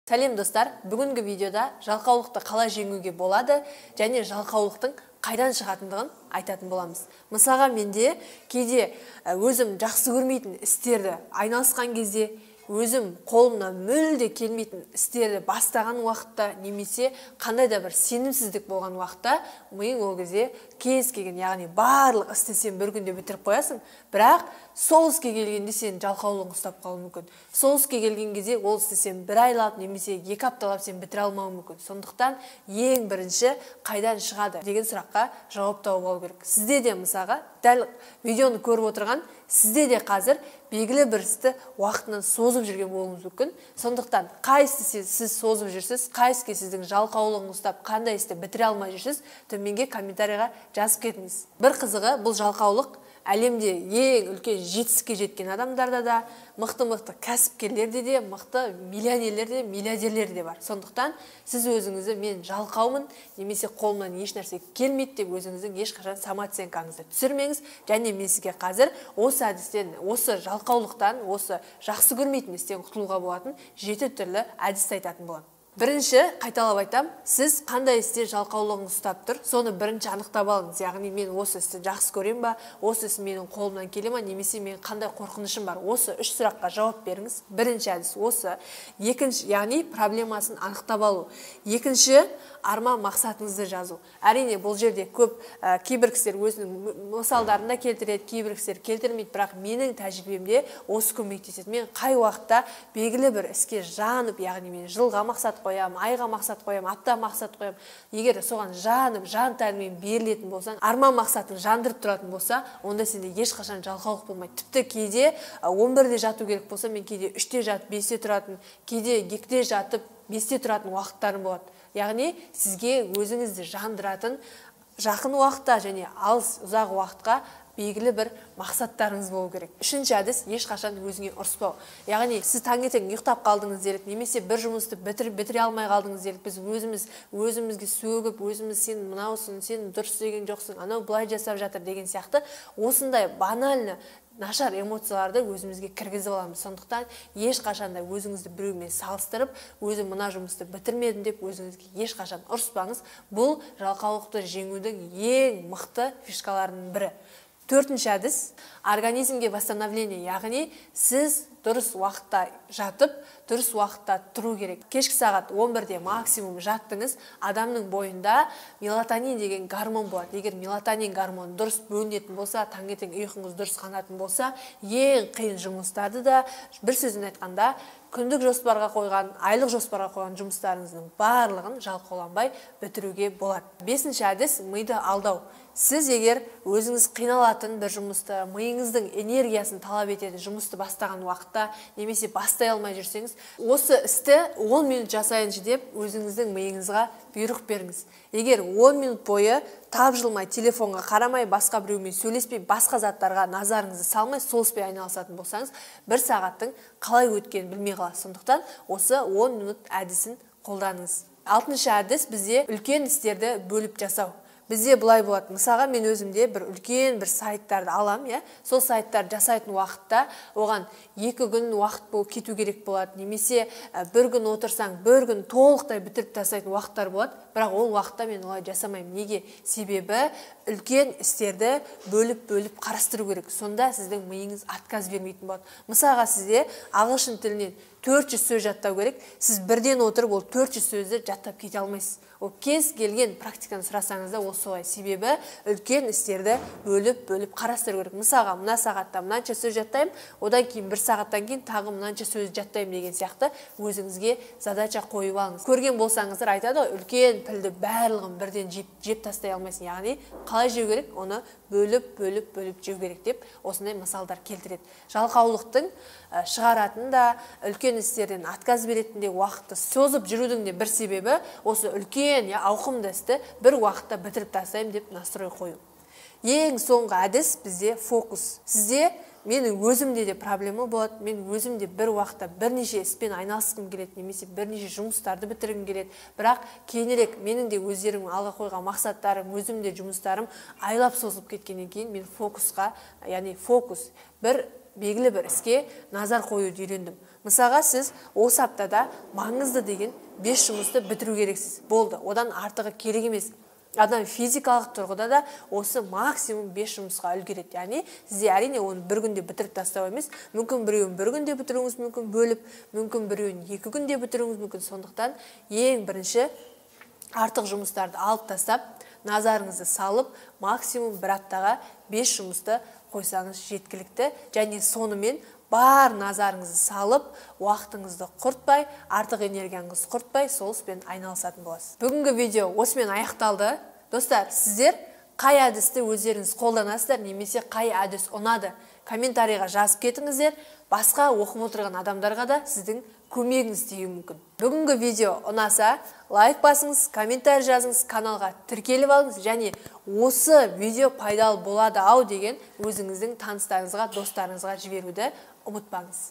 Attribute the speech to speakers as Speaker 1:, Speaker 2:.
Speaker 1: Сәлем достар, бүгінгі видеода жалқаулықты қалай жеңуге болады және жалқаулықтың қайдан шығатындығын айтатын боламыз. Мысалға менде кейде өзім жақсы көрмейтін істерді айналысқан кезде, өзім қолымнан мүлде келмейтін істерді бастаған уақытта, немесе қандай да бір сенімсіздік болған уақытта, миың ол кезде кез келген, яғни барлық істі сен бір күнде бітіріп қоясың, бірақ сол іске келгенде сен жалқаулығың ұстап қалуы мүмкін. Сол іске келген кезде ол істі сен бір айлап немесе 2 апталап сен бітіре алмауы мүмкін. Сондықтан ең бірінші қайдан шығады деген сұраққа жауап тауып алу керек. Сізде де мысалға дәл видеоны көріп отырған сізде де қазір белгілі бір істі уақытынан созып жүрген болуыңыз мүмкін. Сондықтан қай істі сіз созып жүрсіз, қай іске сіздің жалқаулығыңыз ұстап, қандай істі бітіре алмай жүрсіз, төменге комментарийға жазып кетіңіз. Бір қызығы, бұл жалқаулық әлемде ең үлкен жетістікке жеткен адамдарда да, мықты кәсіпкерлерде де, мықты миллионерлерде, миллиардерлерде бар. Сондықтан сіз өзіңізді мен жалқаумын, немесе қолымнан еш нәрсе келмейді деп өзіңіздің ешқашан самооценкаңызды түсірмеңіз. Және мен сізге қазір осы әдістен, осы жалқаулықтан, осы жақсы көрмейтін істен құтылуға болатын 7 түрлі әдісті айтатын боламын. Бірінші, қайталап айтам, сіз қандай істе жалқаулығыңыз ұстап тұр, соны бірінші анықтап алыңыз. Яғни мен осы істі жақсы көрем ба, осы іс менің қолымнан келе ма, немесе мен қандай қорқынышым бар. Осы 3 сұраққа жауап беріңіз. Бірінші әдіс осы. Екінші, яғни проблемасын анықтап алу. Екінші, арман мақсатыңызды жазу. Әрине, бұл жерде көп кейбір кісілер өзінің мысалдарында келтіреді, кейбір кісілер келтірмейді, бірақ менің тәжірибемде осы көмектеседі. Мен қай уақытта белгілі бір іске жанып, яғни мен жылға мақсат қоям, айға мақсат қоям, апта мақсат қоям. Егер соған жанып, жан тәнімен берілетін болсаң, арман мақсатын жандырып тұратын болса, онда сенде ешқашан жалқаулық болмайды. Тіпті кейде 11-де жату керек болса, мен кейде 3-те жатып, 5-те тұратын, кейде 2-де жатып, 5-те тұратын уақыттарым болады. Яғни сізге өзіңізді жандыратын жақын уақытта және алыс ұзақ уақытқа белгілі бір мақсаттарыңыз болу керек. Үшінші әдіс, ешқашан өзіңе ұрыспау. Яғни сіз таңертең ұйықтап қалдыңыз делік, немесе бір жұмысты бітіре алмай қалдыңыз делік, біз өзімізге сөгіп, сен мынаусың, сен дұрыс деген жоқсың, анау былай жасап жатыр деген сияқты осындай банальны нашар эмоцияларды өзімізге кіргізіп аламыз. Сондықтан ешқашанда өзіңізді біреумен салыстырып, өзім мына жұмысты бітірмедім деп өзіңізге ешқашан ұрыспаңыз. Бұл жалқаулықты жеңудің ең мықты фишкаларының бірі. Төртінші әдіс, организмге восстановление, яғни сіз дұрыс уақытта жатып, дұрыс уақытта тұру керек. Кешкі сағат 11-де максимум жаттыңыз, адамның бойында мелатонин деген гормон болады. Егер мелатонин гормоны дұрыс бөлінетін болса, таңертең ұйқыңыз дұрыс қанатын болса, ең қиын жұмыстарды да, бір сөзін айтқанда, күндік жоспарға қойған, айлық жоспарға қойған жұмыстарыңыздың барлығын жалқауланбай бітіруге болады. Бесінші әдіс, миды алдау. Сіз егер өзіңіз қиналатын бір жұмысты, миыңыздың энергиясын талап ететін жұмысты бастаған уақытта, немесе бастай алмай жүрсеңіз, осы істі 10 минут жасайыншы деп өзіңіздің миыңызға бұйрық беріңіз. Егер 10 минут бойы тапжылмай, телефонға қарамай, басқа біреумен сөйлеспей, басқа заттарға назарыңызды салмай, сол іспен айналысатын болсаңыз, 1 сағаттың қалай өткенін білмей қаласыз. Сондықтан осы 10 минут әдісін қолданыңыз. 6-шы әдіс бізде үлкен істерді бөліп жасау. Бізде бұлай болады. Мысалға мен өзімде бір үлкен бір сайттарды алам, сол сайттарды жасайтын уақытта оған 2 күн уақыт болып кету керек болады. Немесе бір күн отырсаң, бір күн толықтай бітіріп тастайтын уақыттар болады. Бірақ ол уақытта мен олай жасамаймын. Неге? Себебі үлкен істерді бөліп қарастыру керек. Сонда сіздің миыңыз отказ бермейтін болады. Мысалға сізде ағылшын тілінен 400 сөз жаттау керек. Сіз бірден отырып ол 400 сөзді жаттап кете алмайсыз. Ол кез келген практиканы сұрасаңыз да ол солай. Себебі үлкен істерді бөліп қарастыру керек. Мысалға, мына сағатта мынанша сөз жаттаймын, одан кейін 1 сағаттан кейін тағы мынанша сөз жаттаймын деген сияқты өзіңізге задача қойып алыңыз. Көрген болсаңыздар айтады, үлкен пілді барлығын бірден жеп тастай алмайсың. Яғни қалай жеу керек, оны бөліп жеу керек деп осындай мысалдар келтіреді. Жалқаулықтың шығаратын да, үлкен істерден отказ беретін де, уақытты созып жүрудің де бір себебі осы үлкен ауқымды істі бір уақытта бітіріп тастаймын деп настрой қою. Ең соңғы әдіс бізде фокус. Сізде менің өзімде де проблема болады. Мен өзімде бір уақытта бірнеше іспен айналысқым келеді, немесе бірнеше жұмыстарды бітіргім келеді. Бірақ кейінірек менің де өздерім алға қойған мақсаттарым, өзімде жұмыстарым айлап созылып кеткеннен кейін мен фокусқа, яғни фокус бір белгілі бір іске назар қоюды үйрендім. Мысалға, сіз осы аптада маңызды деген 5 жұмысты бітіру керексіз. Болды, одан артығы керек емес. Адам физикалық тұрғыда да осы максимум 5 жұмысқа үлгереді. Яғни, сізде әрине оны бір күнде бітіріп тастау емес, мүмкін біреуін бір күнде бітіруіңіз мүмкін, бөліп, мүмкін біреуін 2 күнде бітіруіңіз мүмкін. Сондықтан ең бірінші артық жұмыстарды алып тастап, назарыңызды салып, максимум бір аптаға 5 жұмысты қойсаңыз жеткілікті. Және сонымен бар назарыңызды салып, уақытыңызды құртпай, артық энергияңызды құртпай, сол іспен айналысатын боласыз. Бүгінгі видео осымен аяқталды. Достар, сіздер қай әдісті өздеріңіз қолданасыздар, немесе қай әдіс ұнады? Комментарийға жазып кетіңіздер. Басқа оқып отырған адамдарға да сіздің көмегіңіз тиюі мүмкін. Бүгінгі видео ұнаса, лайк басыңыз, комментарий жазыңыз, каналға тіркеліп алыңыз, және осы видео пайдалы болады ау деген өзіңіздің таныстарыңызға, достарыңызға жіберуді ұмытпаңыз.